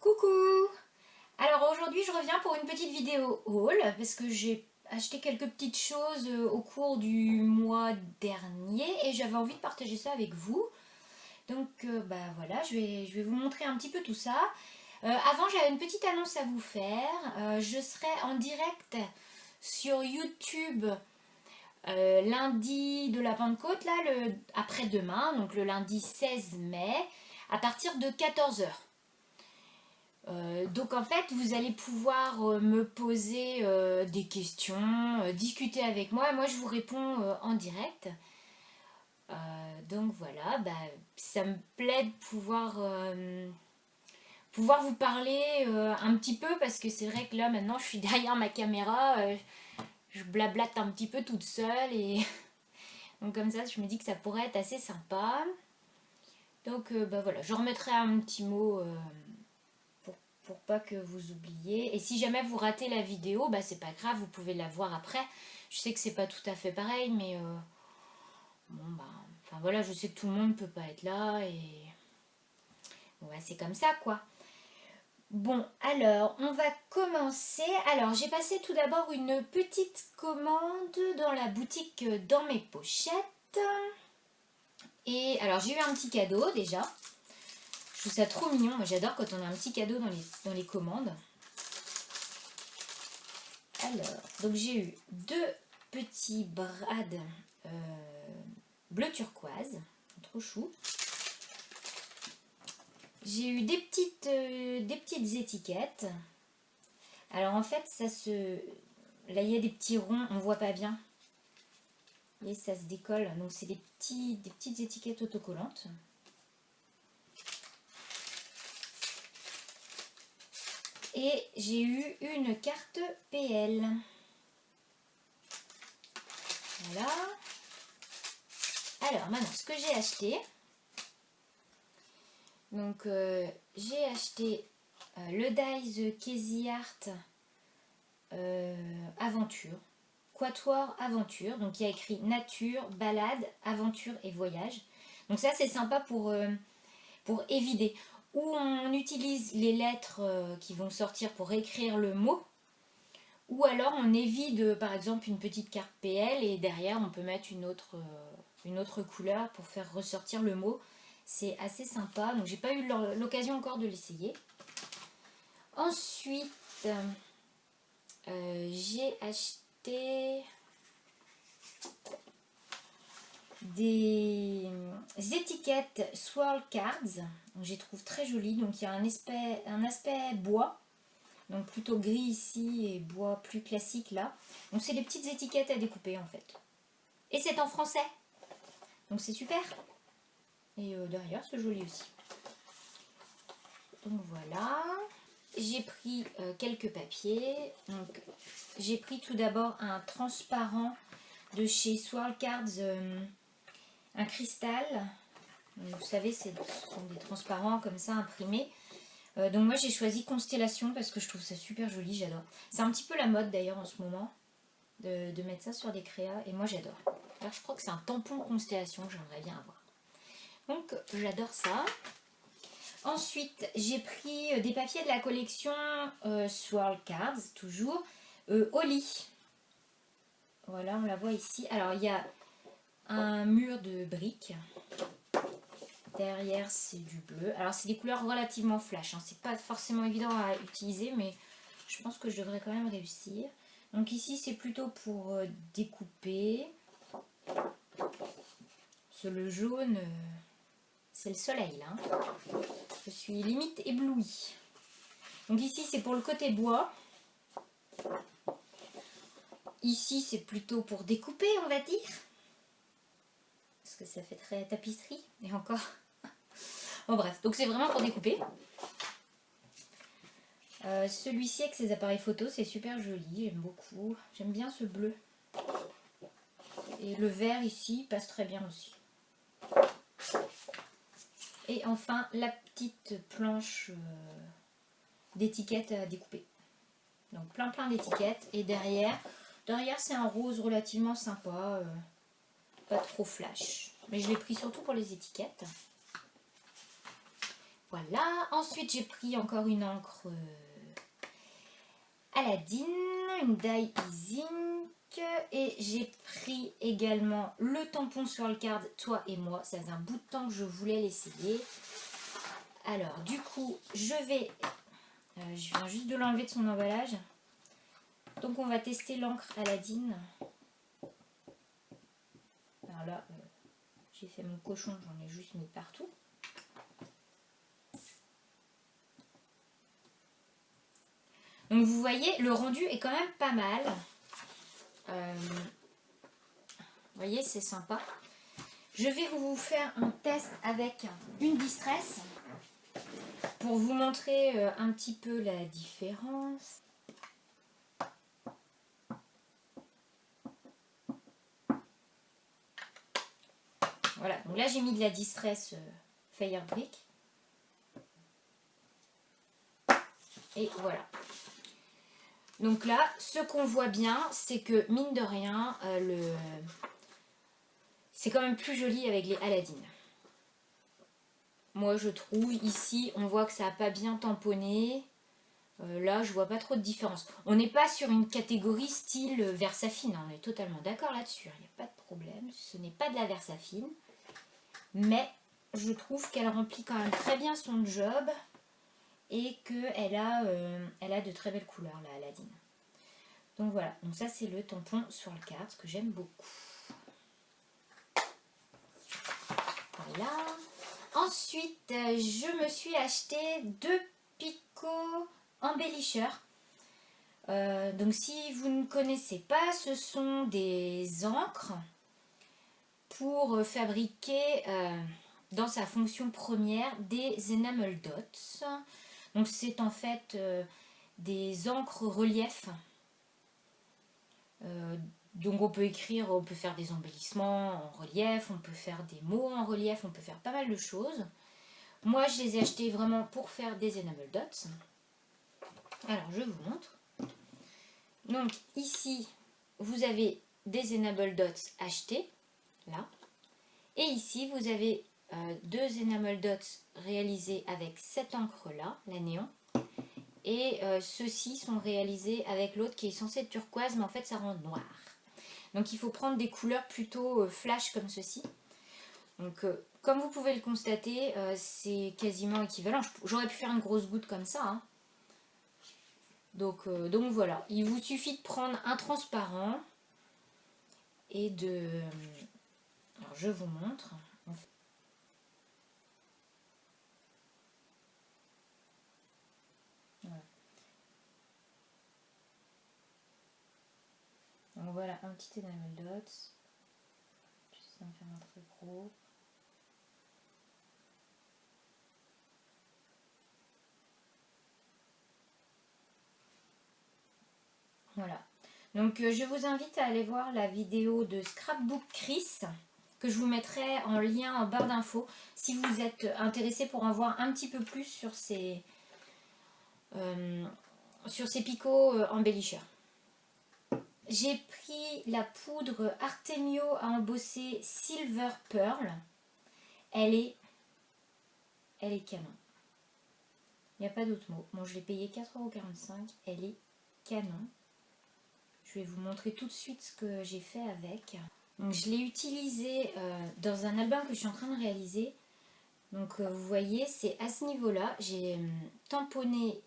Coucou! Alors aujourd'hui je reviens pour une petite vidéo haul parce que j'ai acheté quelques petites choses au cours du mois dernier et j'avais envie de partager ça avec vous. Donc bah voilà, je vais vous montrer un petit peu tout ça. Avant j'avais une petite annonce à vous faire. Je serai en direct sur YouTube lundi de la Pentecôte, là, après-demain, donc le lundi 16 mai, à partir de 14 h. Donc en fait vous allez pouvoir me poser des questions, discuter avec moi, et moi je vous réponds en direct. Donc voilà, bah, ça me plaît de pouvoir vous parler un petit peu, parce que c'est vrai que là maintenant je suis derrière ma caméra, je blablate un petit peu toute seule, et donc comme ça je me dis que ça pourrait être assez sympa. Donc bah voilà, je remettrai un petit mot pour pas que vous oubliez. Et si jamais vous ratez la vidéo, bah c'est pas grave, vous pouvez la voir après. Je sais que c'est pas tout à fait pareil, mais bon bah, enfin voilà, je sais que tout le monde peut pas être là et ouais, c'est comme ça quoi. Bon, alors on va commencer. Alors j'ai passé tout d'abord une petite commande dans la boutique Dans mes pochettes. Et alors j'ai eu un petit cadeau déjà. Je trouve ça trop mignon. Moi j'adore quand on a un petit cadeau dans les commandes. Alors, donc j'ai eu deux petits brades bleu turquoise, trop chou. J'ai eu des petites étiquettes. Alors en fait, là il y a des petits ronds, on voit pas bien. Et ça se décolle, donc c'est des petites étiquettes autocollantes. Et j'ai eu une carte PL. Voilà. Alors maintenant, ce que j'ai acheté. Donc j'ai acheté le Dies Casey Art Aventure. Quatuor Aventure. Donc il y a écrit nature, balade, aventure et voyage. Donc ça c'est sympa pour évider. Ou on utilise les lettres qui vont sortir pour écrire le mot. Ou alors on évite par exemple une petite carte PL et derrière on peut mettre une autre couleur pour faire ressortir le mot. C'est assez sympa. Donc j'ai pas eu l'occasion encore de l'essayer. Ensuite, j'ai acheté des étiquettes Swirl Cards. Je les trouve très jolies. Donc il y a un aspect bois. Donc plutôt gris ici et bois plus classique là. Donc c'est des petites étiquettes à découper en fait. Et c'est en français. Donc c'est super. Et derrière c'est joli aussi. Donc voilà. J'ai pris quelques papiers. Donc j'ai pris tout d'abord un transparent de chez Swirl Cards, un cristal. Donc, vous savez, ce sont des transparents comme ça imprimés. Donc moi j'ai choisi Constellation parce que je trouve ça super joli, j'adore. C'est un petit peu la mode d'ailleurs en ce moment de mettre ça sur des créas et moi j'adore. Alors je crois que c'est un tampon Constellation que j'aimerais bien avoir. Donc j'adore ça. Ensuite j'ai pris des papiers de la collection Swirl Cards, toujours Oli. Voilà, on la voit ici. Alors il y a un mur de briques. Derrière c'est du bleu. Alors c'est des couleurs relativement flash, hein. C'est pas forcément évident à utiliser, mais je pense que je devrais quand même réussir. Donc ici c'est plutôt pour découper. Le jaune, c'est le soleil là. Je suis limite éblouie. Donc ici c'est pour le côté bois. Ici c'est plutôt pour découper, on va dire. Parce que ça fait très tapisserie. Et encore. Bon bref, donc c'est vraiment pour découper. Celui-ci avec ses appareils photo, c'est super joli, j'aime beaucoup. J'aime bien ce bleu. Et le vert ici passe très bien aussi. Et enfin la petite planche d'étiquettes à découper. Donc plein d'étiquettes. Et derrière c'est un rose relativement sympa, pas trop flash. Mais je l'ai pris surtout pour les étiquettes. Voilà, ensuite j'ai pris encore une encre Aladdin, une Die Ink, et j'ai pris également le tampon Swirl Card Toi et Moi. Ça faisait un bout de temps que je voulais l'essayer. Alors du coup je viens juste de l'enlever de son emballage. Donc on va tester l'encre Aladdin. Alors là j'ai fait mon cochon, j'en ai juste mis partout. Donc vous voyez, le rendu est quand même pas mal. Vous voyez, c'est sympa. Je vais vous faire un test avec une Distress pour vous montrer un petit peu la différence. Voilà, donc là j'ai mis de la Distress Firebrick. Et voilà. Donc là, ce qu'on voit bien, c'est que mine de rien, c'est quand même plus joli avec les Aladdin. Moi je trouve, ici on voit que ça n'a pas bien tamponné. Là je vois pas trop de différence. On n'est pas sur une catégorie style Versafine, on est totalement d'accord là-dessus, il n'y a pas de problème. Ce n'est pas de la Versafine, mais je trouve qu'elle remplit quand même très bien son job et qu'elle elle a de très belles couleurs, la Aladdin. Donc voilà, donc ça c'est le tampon Swirl Card que j'aime beaucoup. Voilà. Ensuite, je me suis acheté 2 picots embellisseurs. Donc si vous ne connaissez pas, ce sont des encres pour fabriquer dans sa fonction première des enamel dots. Donc c'est en fait des encres relief. Donc on peut écrire, on peut faire des embellissements en relief, on peut faire des mots en relief, on peut faire pas mal de choses. Moi je les ai achetés vraiment pour faire des enamel dots. Alors je vous montre. Donc ici vous avez des enamel dots achetés, là. Et ici vous avez 2 enamel dots réalisés avec cette encre là, la néon. Et ceux-ci sont réalisés avec l'autre qui est censé être turquoise, mais en fait ça rend noir. Donc il faut prendre des couleurs plutôt flash comme ceci. Donc comme vous pouvez le constater, c'est quasiment équivalent. J'aurais pu faire une grosse goutte comme ça. Hein. Donc voilà, il vous suffit de prendre un transparent et de... Alors je vous montre. Voilà. Donc voilà, un petit enamel dots. J'essaie d'en faire un très gros. Voilà. Donc je vous invite à aller voir la vidéo de Scrapbook Chris que je vous mettrai en lien en barre d'infos si vous êtes intéressé pour en voir un petit peu plus sur ces picots embellisseurs. J'ai pris la poudre Artemio à embosser Silver Pearl. Elle est canon. Il n'y a pas d'autre mot. Bon, je l'ai payé 4,45 €. Elle est canon. Je vais vous montrer tout de suite ce que j'ai fait avec. Donc, je l'ai utilisé dans un album que je suis en train de réaliser. Donc vous voyez, c'est à ce niveau-là. J'ai tamponné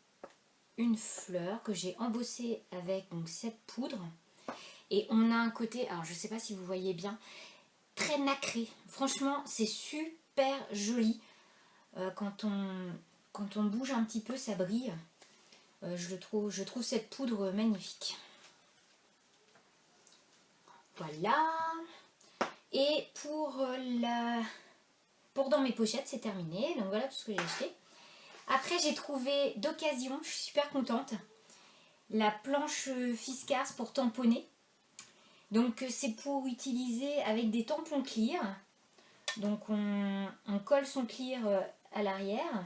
une fleur que j'ai embossée avec donc, cette poudre. Et on a un côté, alors je ne sais pas si vous voyez bien, très nacré. Franchement, c'est super joli. Quand on bouge un petit peu, ça brille. Je trouve cette poudre magnifique. Voilà. Et pour dans mes pochettes, c'est terminé. Donc voilà tout ce que j'ai acheté. Après, j'ai trouvé d'occasion, je suis super contente, la planche Fiskars pour tamponner. Donc c'est pour utiliser avec des tampons clear. Donc on colle son clear à l'arrière,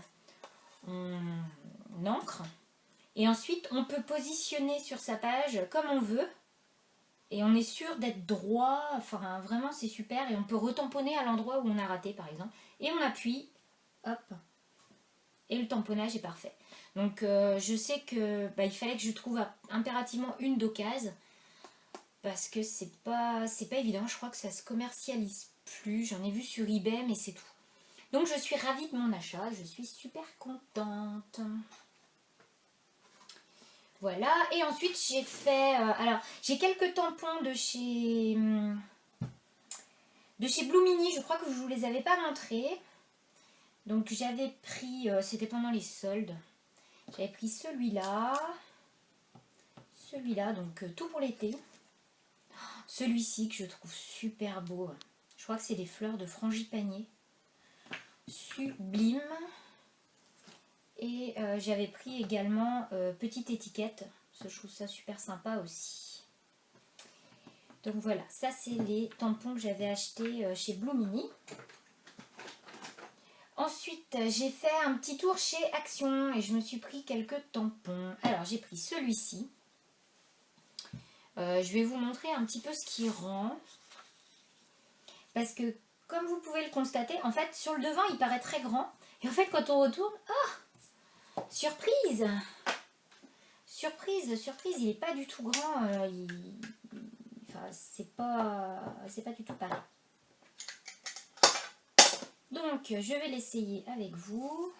on encre. Et ensuite, on peut positionner sur sa page comme on veut. Et on est sûr d'être droit, enfin vraiment c'est super. Et on peut retamponner à l'endroit où on a raté par exemple. Et on appuie, hop, et le tamponnage est parfait. Donc je sais que il fallait que je trouve impérativement une d'occasion parce que c'est pas évident. Je crois que ça se commercialise plus. J'en ai vu sur eBay, mais c'est tout. Donc je suis ravie de mon achat. Je suis super contente. Voilà. Et ensuite j'ai fait... alors j'ai quelques tampons de chez Blue Mini. Je crois que je ne vous les avais pas montrés. Donc j'avais pris... c'était pendant les soldes. J'avais pris celui-là. Celui-là, donc tout pour l'été. Celui-ci que je trouve super beau. Je crois que c'est des fleurs de frangipanier. Sublime. Et j'avais pris également petite étiquette. Parce que je trouve ça super sympa aussi. Donc voilà, ça c'est les tampons que j'avais achetés chez Blue Mini. Ensuite, j'ai fait un petit tour chez Action et je me suis pris quelques tampons. Alors, j'ai pris celui-ci. Je vais vous montrer un petit peu ce qui rend. Parce que, comme vous pouvez le constater, en fait, sur le devant, il paraît très grand. Et en fait, quand on retourne... Oh, surprise! Surprise, surprise, il n'est pas du tout grand. Enfin, c'est pas du tout pareil. Donc, je vais l'essayer avec vous.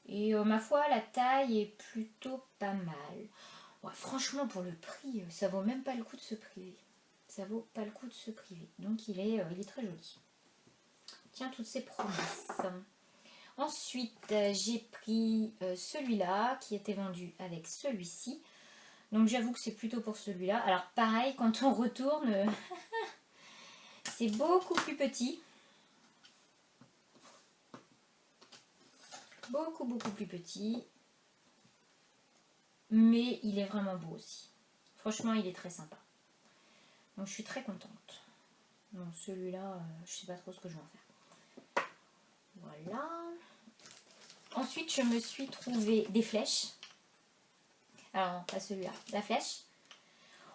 Et ma foi, la taille est plutôt pas mal. Ouais, franchement, pour le prix, ça vaut même pas le coup de se priver. Ça vaut pas le coup de se priver. Donc, il est très joli. Tiens, toutes ces promesses. Ensuite, j'ai pris celui-là qui était vendu avec celui-ci. Donc, j'avoue que c'est plutôt pour celui-là. Alors, pareil, quand on retourne, c'est beaucoup plus petit. Beaucoup plus petit. Mais il est vraiment beau aussi. Franchement, il est très sympa. Donc, je suis très contente. Donc, celui-là, je sais pas trop ce que je vais en faire. Voilà. Ensuite, je me suis trouvé des flèches. Alors, pas celui-là, la flèche.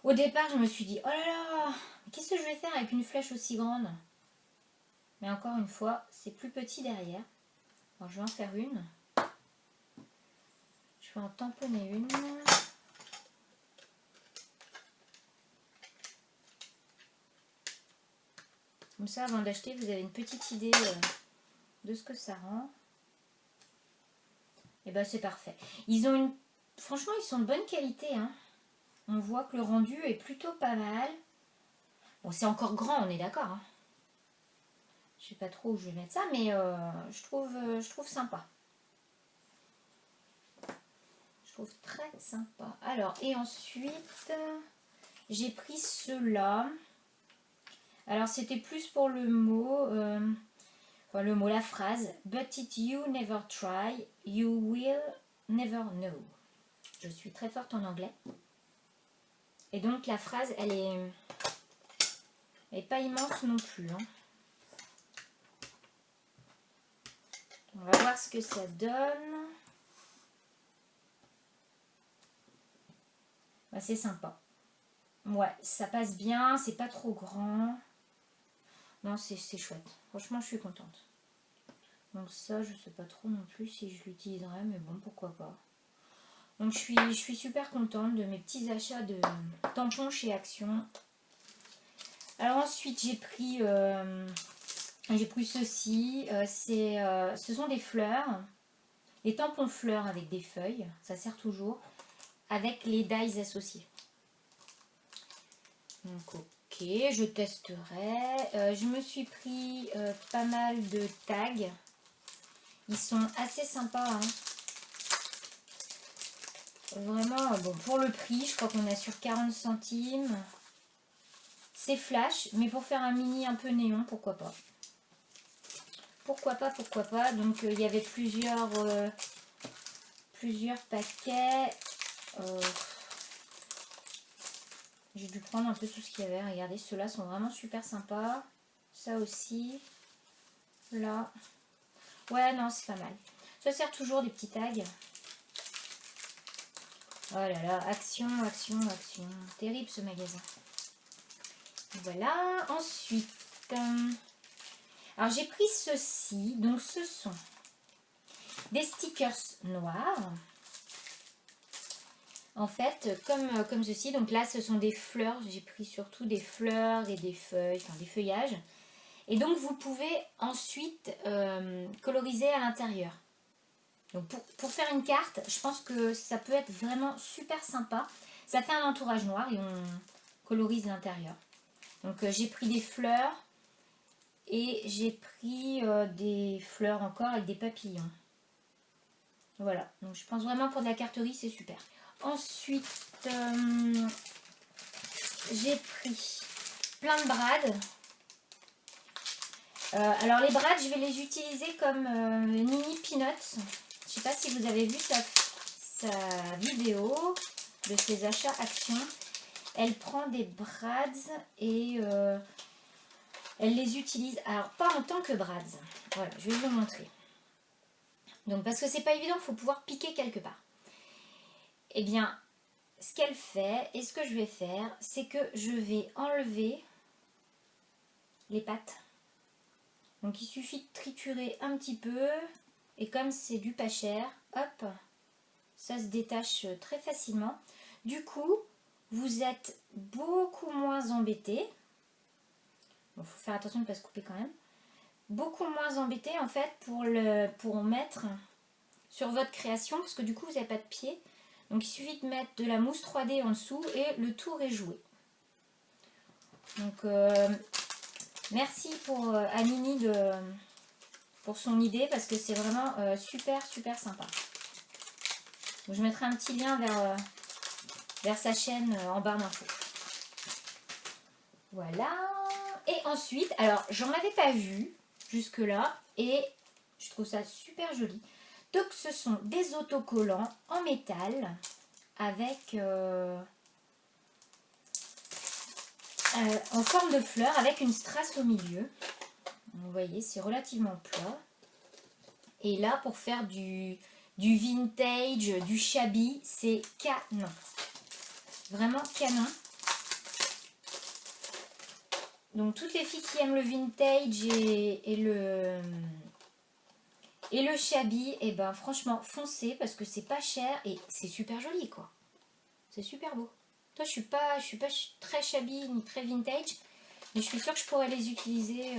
Au départ, je me suis dit, oh là là, qu'est-ce que je vais faire avec une flèche aussi grande? Mais encore une fois, c'est plus petit derrière. Alors, je vais en faire une. Je vais en tamponner une. Comme ça, avant d'acheter, vous avez une petite idée de ce que ça rend. Et ben, c'est parfait. Ils ont une... Franchement, ils sont de bonne qualité, hein. On voit que le rendu est plutôt pas mal. Bon, c'est encore grand, on est d'accord. Hein. Je sais pas trop où je vais mettre ça, mais je trouve sympa. Je trouve très sympa. Alors, et ensuite, j'ai pris ceux-là. Alors, c'était plus pour le mot, la phrase. But if you never try, you will never know. Je suis très forte en anglais. Et donc, la phrase, elle est pas immense non plus. Hein. On va voir ce que ça donne. Bah, c'est sympa. Ouais, ça passe bien, c'est pas trop grand. Non, c'est chouette. Franchement, je suis contente. Donc ça, je sais pas trop non plus si je l'utiliserai, mais bon, pourquoi pas. Donc je suis super contente de mes petits achats de tampons chez Action. Alors ensuite, j'ai pris ceci. Ce sont des fleurs. Des tampons fleurs avec des feuilles. Ça sert toujours. Avec les dies associés. Donc ok, je testerai. Je me suis pris pas mal de tags. Ils sont assez sympas. Hein. Vraiment, bon, pour le prix, je crois qu'on est sur 40 centimes. C'est flash, mais pour faire un mini un peu néon, pourquoi pas. Pourquoi pas. Donc il y avait plusieurs paquets. J'ai dû prendre un peu tout ce qu'il y avait. Regardez, ceux-là sont vraiment super sympas. Ça aussi. Là. Ouais, non, c'est pas mal. Ça sert toujours des petits tags. Oh là là, Action. Terrible ce magasin. Voilà. Ensuite, Alors j'ai pris ceci, donc ce sont des stickers noirs. En fait, comme ceci, donc là ce sont des fleurs, j'ai pris surtout des fleurs et des feuilles, enfin des feuillages. Et donc vous pouvez ensuite coloriser à l'intérieur. Donc pour faire une carte, je pense que ça peut être vraiment super sympa. Ça fait un entourage noir et on colorise l'intérieur. Donc j'ai pris des fleurs et j'ai pris des fleurs encore avec des papillons. Voilà, donc je pense vraiment pour de la carterie, c'est super. Ensuite, j'ai pris plein de brades. Alors les brades, je vais les utiliser comme Nini Peanuts. Je ne sais pas si vous avez vu sa vidéo de ses achats actions. Elle prend des brades et elle les utilise. Alors pas en tant que brades. Voilà, je vais vous montrer. Donc parce que c'est pas évident, il faut pouvoir piquer quelque part. Eh bien, ce qu'elle fait et ce que je vais faire, c'est que je vais enlever les pattes. Donc il suffit de triturer un petit peu et comme c'est du pas cher, hop, ça se détache très facilement. Du coup, vous êtes beaucoup moins embêté. Bon, faut faire attention de ne pas se couper quand même. Beaucoup moins embêté en fait pour mettre sur votre création parce que du coup vous n'avez pas de pied. Donc il suffit de mettre de la mousse 3D en dessous et le tour est joué. Donc merci à Nini pour son idée parce que c'est vraiment super sympa. Donc, je mettrai un petit lien vers sa chaîne en barre d'infos. Voilà. Et ensuite, alors j'en avais pas vu jusque là et je trouve ça super joli. Donc ce sont des autocollants en métal avec en forme de fleur avec une strass au milieu. Vous voyez, c'est relativement plat. Et là, pour faire du vintage, du shabby, c'est canon. Vraiment canon. Donc toutes les filles qui aiment le vintage et le shabby, et ben franchement foncez parce que c'est pas cher et c'est super joli quoi. C'est super beau. Toi je suis pas très shabby ni très vintage, mais je suis sûre que je pourrais les utiliser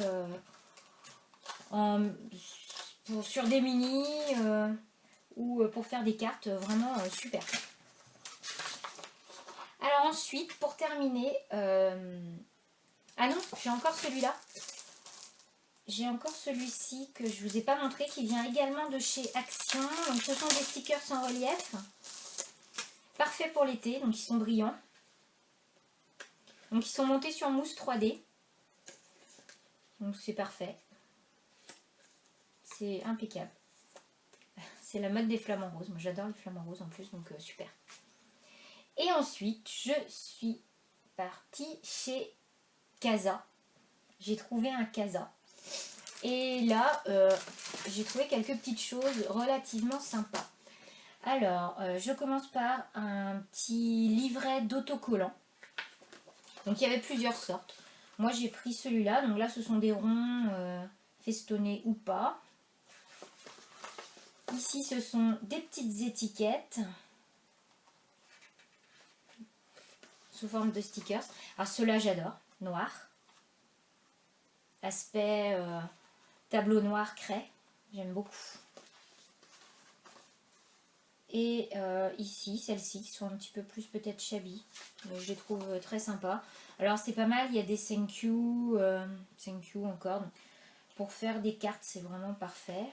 sur des mini ou pour faire des cartes vraiment super. Alors ensuite pour terminer, ah non, j'ai encore celui-là. J'ai encore celui-ci que je ne vous ai pas montré qui vient également de chez Action. Donc ce sont des stickers en relief. Parfait pour l'été, donc ils sont brillants. Donc ils sont montés sur mousse 3D. Donc c'est parfait. C'est impeccable. C'est la mode des flamants roses. Moi j'adore les flamants roses en plus, donc super. Et ensuite, je suis partie chez Casa. J'ai trouvé un Casa. Et là, j'ai trouvé quelques petites choses relativement sympas. Alors, je commence par un petit livret d'autocollants. Donc, il y avait plusieurs sortes. Moi, j'ai pris celui-là. Donc là, ce sont des ronds festonnés ou pas. Ici, ce sont des petites étiquettes sous forme de stickers. Alors, ceux-là, j'adore. Noir. Aspect tableau noir craie. J'aime beaucoup. Et ici, celles-ci qui sont un petit peu plus peut-être shabby. Mais je les trouve très sympas. Alors c'est pas mal, il y a des thank you encore. Donc, pour faire des cartes, c'est vraiment parfait.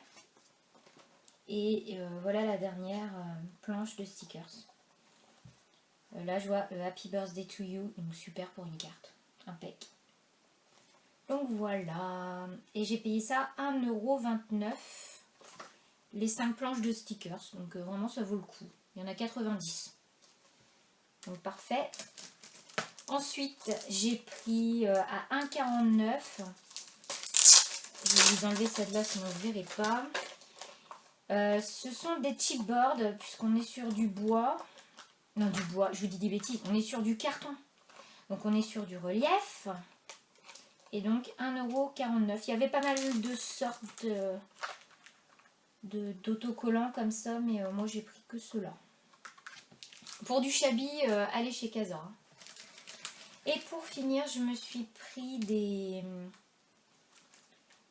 Et voilà la dernière planche de stickers. Là, je vois Happy Birthday to You. Donc super pour une carte. Impec. Donc voilà. Et j'ai payé ça 1,29 €. Les 5 planches de stickers, donc vraiment ça vaut le coup. Il y en a 90. Donc parfait. Ensuite, j'ai pris à 1,49 €. Je vais vous enlever celle-là sinon vous ne verrez pas. Ce sont des chipboards puisqu'on est sur du bois. Non, du bois, je vous dis des bêtises. On est sur du carton. Donc on est sur du relief. Et donc 1,49 €. Il y avait pas mal de sortes d'autocollants comme ça, mais moi j'ai pris que ceux-là. Pour du Chabi, allez chez Casa. Et pour finir, je me suis pris des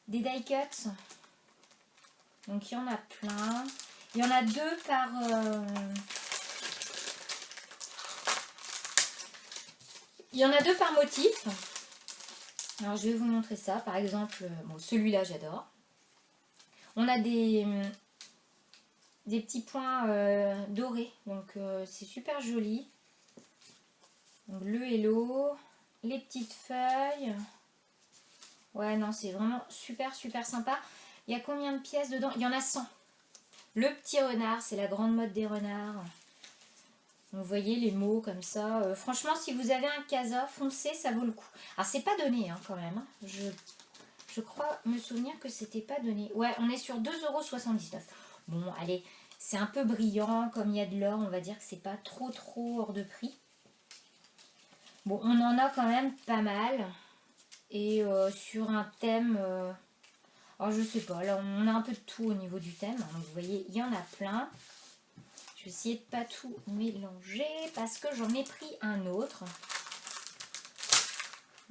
die cuts. Donc il y en a plein. Il y en a deux par... il y en a deux par motif. Alors je vais vous montrer ça. Par exemple, bon, celui-là j'adore. On a des petits points dorés. Donc c'est super joli. Donc le hello. Les petites feuilles. Ouais non c'est vraiment super sympa. Il y a combien de pièces dedans? Il y en a 100. Le petit renard, c'est la grande mode des renards. Donc, vous voyez les mots comme ça. Franchement, si vous avez un Casa, foncez, ça vaut le coup. Alors, c'est pas donné hein, quand même. Je crois me souvenir que c'était pas donné. Ouais, on est sur 2,79 €. Bon, allez, c'est un peu brillant. Comme il y a de l'or, on va dire que c'est pas trop hors de prix. Bon, on en a quand même pas mal. Et sur un thème... alors je sais pas, là on a un peu de tout au niveau du thème. Donc vous voyez, il y en a plein. Je vais essayer de pas tout mélanger parce que j'en ai pris un autre.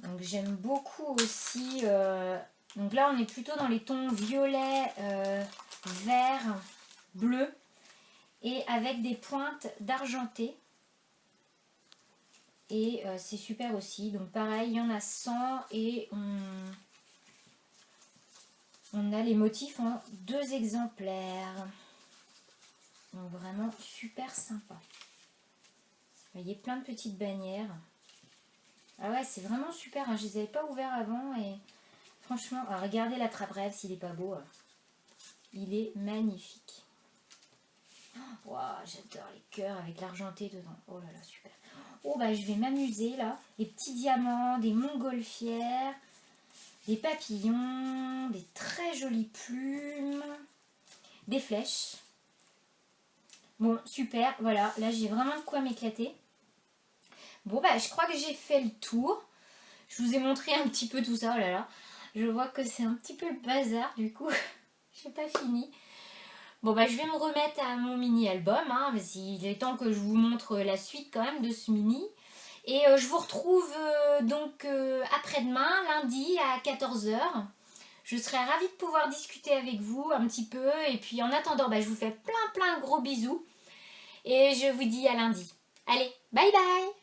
Donc j'aime beaucoup aussi. Donc là on est plutôt dans les tons violet, vert, bleu. Et avec des pointes d'argenté. Et c'est super aussi. Donc pareil, il y en a 100 et on a les motifs en 2 exemplaires. Donc vraiment super sympa. Vous voyez plein de petites bannières. Ah ouais c'est vraiment super. Hein. Je les avais pas ouverts avant et franchement, alors regardez la trappe-rêve s'il est pas beau. Il est magnifique. Oh, wow, j'adore les cœurs avec l'argenté dedans. Oh là là super. Oh bah je vais m'amuser là. Des petits diamants, des montgolfières, des papillons, des très jolies plumes, des flèches. Bon, super, voilà, là j'ai vraiment de quoi m'éclater. Bon, bah je crois que j'ai fait le tour. Je vous ai montré un petit peu tout ça, oh là là. Je vois que c'est un petit peu le bazar, du coup, j'ai pas fini. Bon, bah je vais me remettre à mon mini-album, hein, parce qu'il est temps que je vous montre la suite quand même de ce mini. Et je vous retrouve donc après-demain, lundi à 14 h. Je serai ravie de pouvoir discuter avec vous un petit peu. Et puis en attendant, bah, je vous fais plein gros bisous. Et je vous dis à lundi. Allez, bye bye!